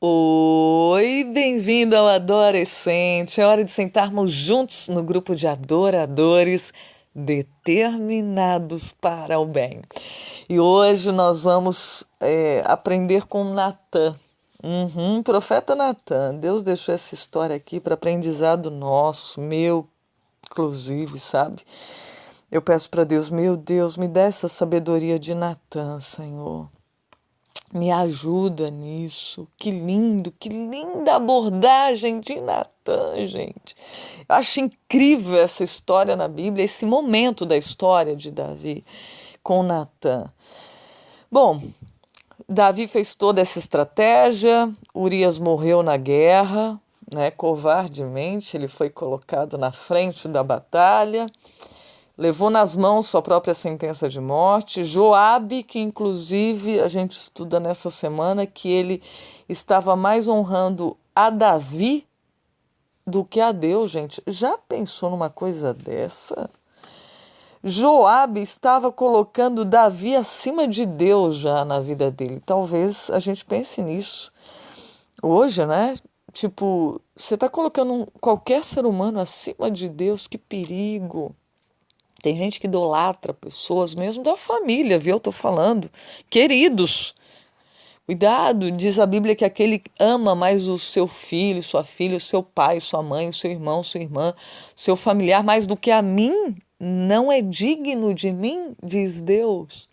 Oi, bem-vindo ao Adolescente. É hora de sentarmos juntos no grupo de adoradores determinados para o bem. E hoje nós vamos aprender com Natan. Profeta Natan. Deus deixou essa história aqui para aprendizado nosso, meu, inclusive, sabe? Eu peço para Deus, meu Deus, me dê essa sabedoria de Natan, Senhor. Me ajuda nisso. Que lindo, que linda abordagem de Natan, gente. Eu acho incrível essa história na Bíblia, esse momento da história de Davi com Natan. Bom, Davi fez toda essa estratégia, Urias morreu na guerra, né? Covardemente, ele foi colocado na frente da batalha. Levou nas mãos sua própria sentença de morte. Joabe, que inclusive a gente estuda nessa semana que ele estava mais honrando a Davi do que a Deus, gente. Já pensou numa coisa dessa? Joabe estava colocando Davi acima de Deus já na vida dele. Talvez a gente pense nisso hoje, né? Tipo, você está colocando qualquer ser humano acima de Deus, que perigo. Tem gente que idolatra pessoas mesmo da família, viu? Eu tô falando. Queridos, cuidado, diz a Bíblia que aquele ama mais o seu filho, sua filha, o seu pai, sua mãe, o seu irmão, sua irmã, seu familiar, mais do que a mim, não é digno de mim, diz Deus.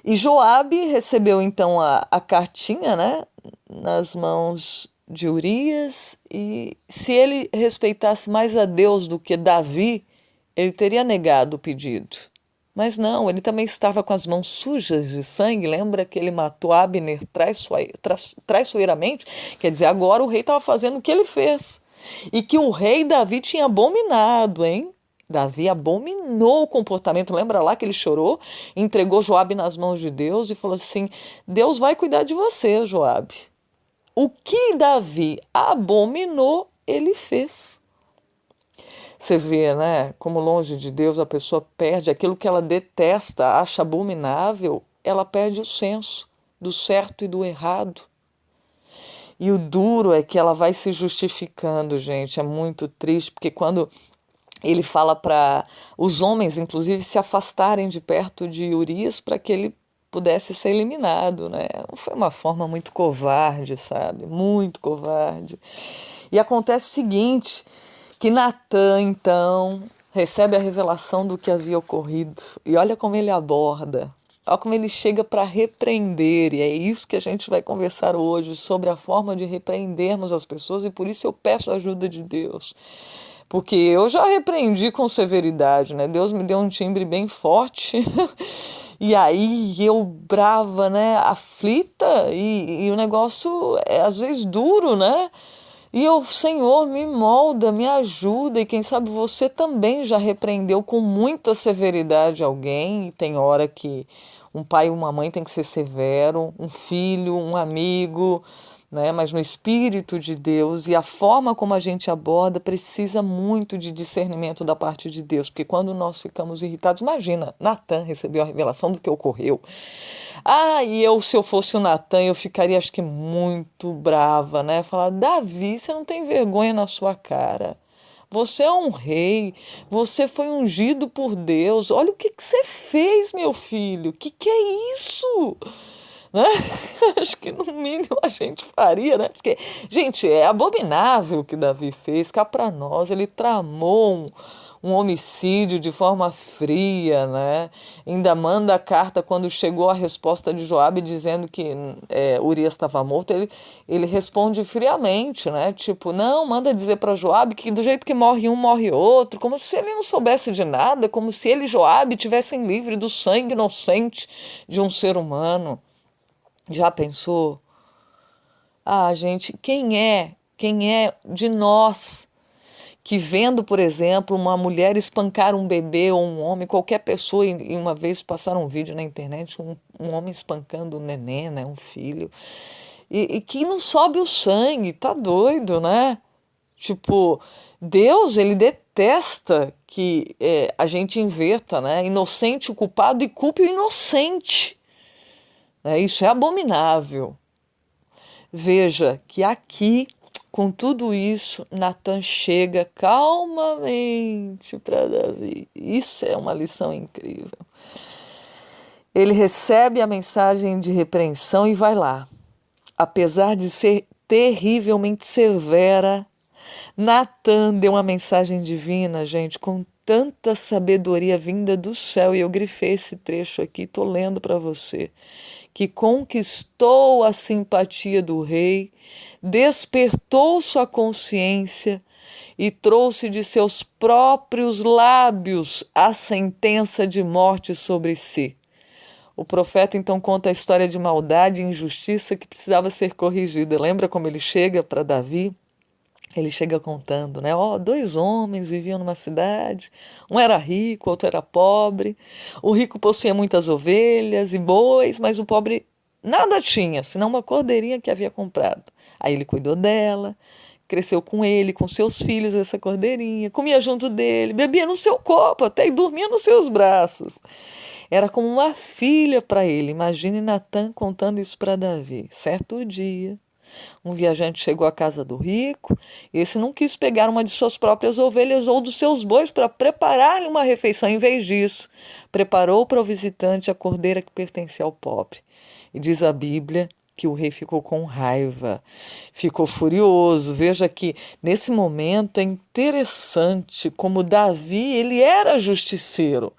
E Joabe recebeu então a cartinha, né, nas mãos de Urias, e se ele respeitasse mais a Deus do que Davi, ele teria negado o pedido. Mas não, ele também estava com as mãos sujas de sangue. Lembra que ele matou Abner traiçoeiramente? Quer dizer, agora o rei estava fazendo o que ele fez. E que o rei Davi tinha abominado, hein? Davi abominou o comportamento. Lembra lá que ele chorou, entregou Joabe nas mãos de Deus e falou assim: Deus vai cuidar de você, Joabe. O que Davi abominou, ele fez. Você vê, né? Como longe de Deus a pessoa perde aquilo que ela detesta, acha abominável, ela perde o senso do certo e do errado. E o duro é que ela vai se justificando, gente. É muito triste, porque quando ele fala para os homens, inclusive, se afastarem de perto de Urias para que ele pudesse ser eliminado, né? Foi uma forma muito covarde, sabe? Muito covarde. E acontece o seguinte, que Natan, então, recebe a revelação do que havia ocorrido. E olha como ele aborda. Olha como ele chega para repreender. E é isso que a gente vai conversar hoje, sobre a forma de repreendermos as pessoas. E por isso eu peço a ajuda de Deus. Porque eu já repreendi com severidade, né? Deus me deu um timbre bem forte. E aí eu brava, né? Aflita. E o negócio é às vezes duro, né? E eu, Senhor, me molda, me ajuda. E quem sabe você também já repreendeu com muita severidade alguém. E tem hora que um pai e uma mãe tem que ser severo, um filho, um amigo, né? Mas no Espírito de Deus, e a forma como a gente aborda precisa muito de discernimento da parte de Deus, porque quando nós ficamos irritados, imagina, Natan recebeu a revelação do que ocorreu. E eu, se eu fosse o Natan, eu ficaria, acho que, muito brava, né? Falar, Davi, você não tem vergonha na sua cara. Você é um rei, você foi ungido por Deus. Olha o que você fez, meu filho. O que é isso? Né? Acho que no mínimo a gente faria, né? Porque, gente, é abominável o que Davi fez, cá para nós, ele tramou um homicídio de forma fria, né? Ainda manda a carta quando chegou a resposta de Joabe dizendo que Urias estava morto, ele responde friamente, né? Tipo, não, manda dizer para Joabe que do jeito que morre um, morre outro, como se ele não soubesse de nada, como se ele e Joabe tivessem livre do sangue inocente de um ser humano. Já pensou? Gente, quem é de nós que vendo, por exemplo, uma mulher espancar um bebê ou um homem, qualquer pessoa, e uma vez passaram um vídeo na internet, um homem espancando um neném, né, um filho, e que não sobe o sangue, tá doido, né? Tipo, Deus, ele detesta que a gente inverta, né? Inocente o culpado e culpe o inocente. Né? Isso é abominável. Veja que aqui, com tudo isso, Natan chega calmamente para Davi. Isso é uma lição incrível. Ele recebe a mensagem de repreensão e vai lá. Apesar de ser terrivelmente severa, Natan deu uma mensagem divina, gente, com tanta sabedoria vinda do céu. E eu grifei esse trecho aqui, estou lendo para você. Que conquistou a simpatia do rei, despertou sua consciência e trouxe de seus próprios lábios a sentença de morte sobre si. O profeta então conta a história de maldade e injustiça que precisava ser corrigida. Lembra como ele chega para Davi? Ele chega contando, né? Ó, dois homens viviam numa cidade, um era rico, outro era pobre. O rico possuía muitas ovelhas e bois, mas o pobre nada tinha, senão uma cordeirinha que havia comprado. Aí ele cuidou dela, cresceu com ele, com seus filhos, essa cordeirinha, comia junto dele, bebia no seu copo até e dormia nos seus braços. Era como uma filha para ele. Imagine Natan contando isso para Davi. Certo dia, um viajante chegou à casa do rico, e esse não quis pegar uma de suas próprias ovelhas ou dos seus bois para preparar-lhe uma refeição. Em vez disso, preparou para o visitante a cordeira que pertencia ao pobre. E diz a Bíblia que o rei ficou com raiva, ficou furioso. Veja que nesse momento é interessante como Davi, ele era justiceiro.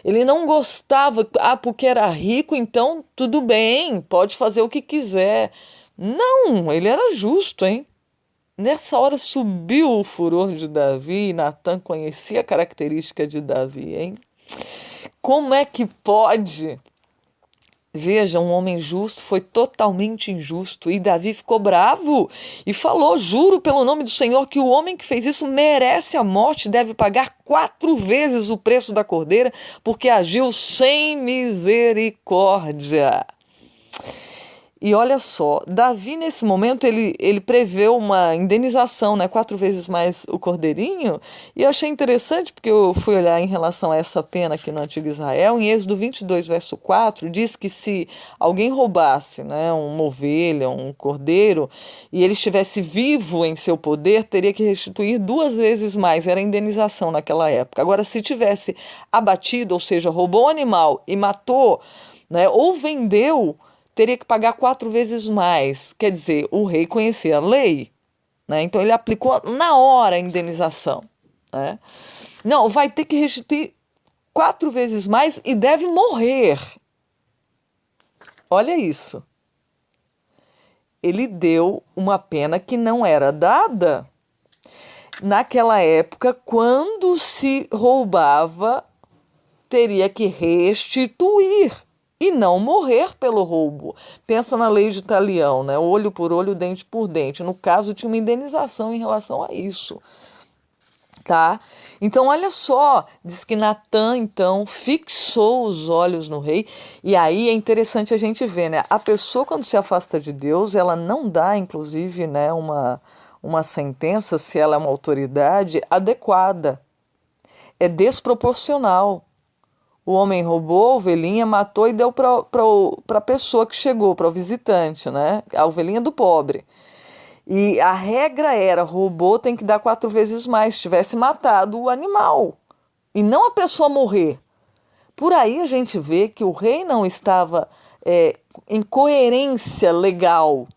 Ele não gostava, porque era rico, então tudo bem, pode fazer o que quiser. Não, ele era justo, hein? Nessa hora subiu o furor de Davi e Natan conhecia a característica de Davi, hein? Como é que pode? Veja, um homem justo foi totalmente injusto e Davi ficou bravo e falou: juro pelo nome do Senhor que o homem que fez isso merece a morte, deve pagar 4 vezes o preço da cordeira, porque agiu sem misericórdia. E olha só, Davi nesse momento ele preveu uma indenização, né, 4 vezes mais o cordeirinho, e eu achei interessante porque eu fui olhar em relação a essa pena aqui no Antigo Israel, em Êxodo 22, verso 4, diz que se alguém roubasse, né, uma ovelha, um cordeiro, e ele estivesse vivo em seu poder, teria que restituir 2 vezes mais, era a indenização naquela época. Agora, se tivesse abatido, ou seja, roubou o animal e matou, né, ou vendeu, teria que pagar 4 vezes mais. Quer dizer, o rei conhecia a lei, né? Então ele aplicou na hora a indenização, né? Não, vai ter que restituir 4 vezes mais e deve morrer. Olha isso. Ele deu uma pena que não era dada naquela época. Quando se roubava, teria que restituir e não morrer pelo roubo. Pensa na lei de Talião, né? Olho por olho, dente por dente. No caso, tinha uma indenização em relação a isso. Tá? Então, olha só, diz que Natan, então, fixou os olhos no rei, e aí é interessante a gente ver, né? A pessoa, quando se afasta de Deus, ela não dá, inclusive, né, uma sentença, se ela é uma autoridade, adequada. É desproporcional. O homem roubou a ovelhinha, matou e deu para a pessoa que chegou, para o visitante, né? A ovelhinha do pobre. E a regra era, roubou, tem que dar 4 vezes mais, se tivesse matado o animal. E não a pessoa morrer. Por aí a gente vê que o rei não estava em coerência legal.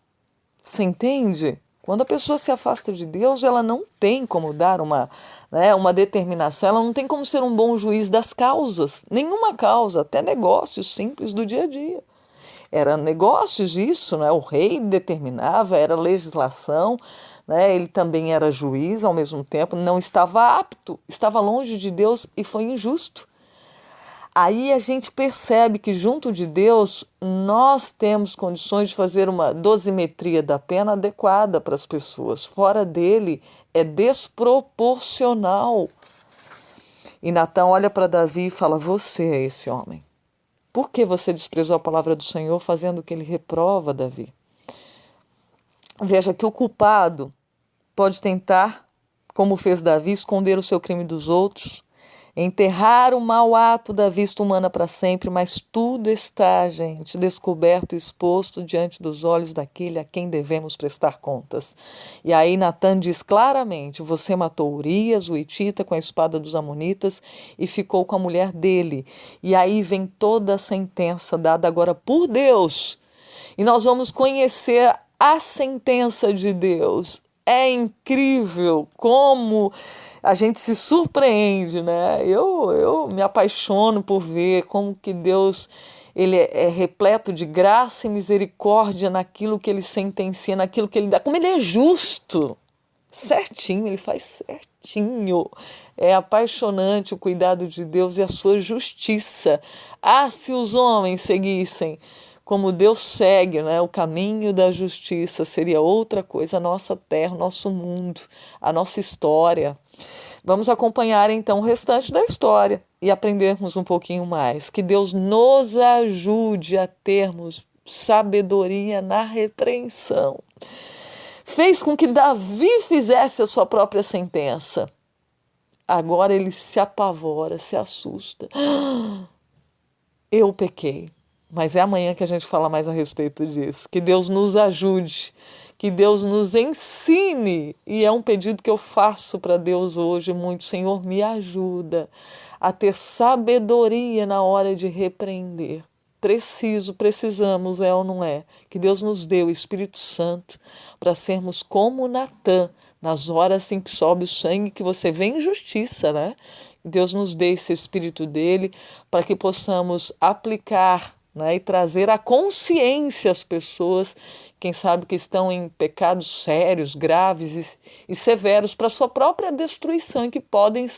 Você entende? Quando a pessoa se afasta de Deus, ela não tem como dar uma determinação, ela não tem como ser um bom juiz das causas, nenhuma causa, até negócios simples do dia a dia. Era negócios isso, né? O rei determinava, era legislação, né? Ele também era juiz ao mesmo tempo, não estava apto, estava longe de Deus e foi injusto. Aí a gente percebe que junto de Deus nós temos condições de fazer uma dosimetria da pena adequada para as pessoas. Fora dele é desproporcional. E Natan olha para Davi e fala: você é esse homem. Por que você desprezou a palavra do Senhor fazendo o que ele reprova, Davi? Veja que o culpado pode tentar, como fez Davi, esconder o seu crime dos outros, Enterrar o mau ato da vista humana para sempre, mas tudo está, gente, descoberto e exposto diante dos olhos daquele a quem devemos prestar contas. E aí Natan diz claramente: você matou Urias, o hitita, com a espada dos amonitas e ficou com a mulher dele. E aí vem toda a sentença dada agora por Deus. E nós vamos conhecer a sentença de Deus. É incrível como a gente se surpreende, né? Eu me apaixono por ver como que Deus ele é repleto de graça e misericórdia naquilo que ele sentencia, naquilo que ele dá. Como ele é justo, certinho, ele faz certinho. É apaixonante o cuidado de Deus e a sua justiça. Ah, se os homens seguissem como Deus segue, né, o caminho da justiça, seria outra coisa, a nossa terra, o nosso mundo, a nossa história. Vamos acompanhar então o restante da história e aprendermos um pouquinho mais. Que Deus nos ajude a termos sabedoria na repreensão. Fez com que Davi fizesse a sua própria sentença. Agora ele se apavora, se assusta. Eu pequei. Mas é amanhã que a gente fala mais a respeito disso. Que Deus nos ajude, que Deus nos ensine. E é um pedido que eu faço para Deus hoje muito. Senhor, me ajuda a ter sabedoria na hora de repreender. Precisamos, é ou não é? Que Deus nos dê o Espírito Santo para sermos como Natã, nas horas em que sobe o sangue, que você vê em justiça, né? Deus nos dê esse Espírito dele para que possamos aplicar, né, e trazer à consciência as pessoas, quem sabe que estão em pecados sérios, graves e severos para sua própria destruição, que podem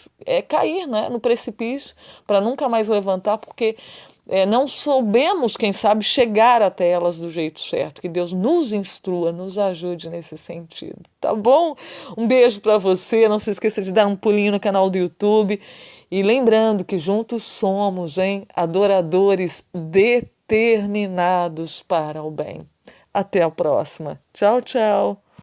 cair, né, no precipício para nunca mais levantar, porque não soubemos, quem sabe, chegar até elas do jeito certo. Que Deus nos instrua, nos ajude nesse sentido, tá bom? Um beijo para você, não se esqueça de dar um pulinho no canal do YouTube e lembrando que juntos somos, hein, adoradores determinados para o bem. Até a próxima. Tchau, tchau.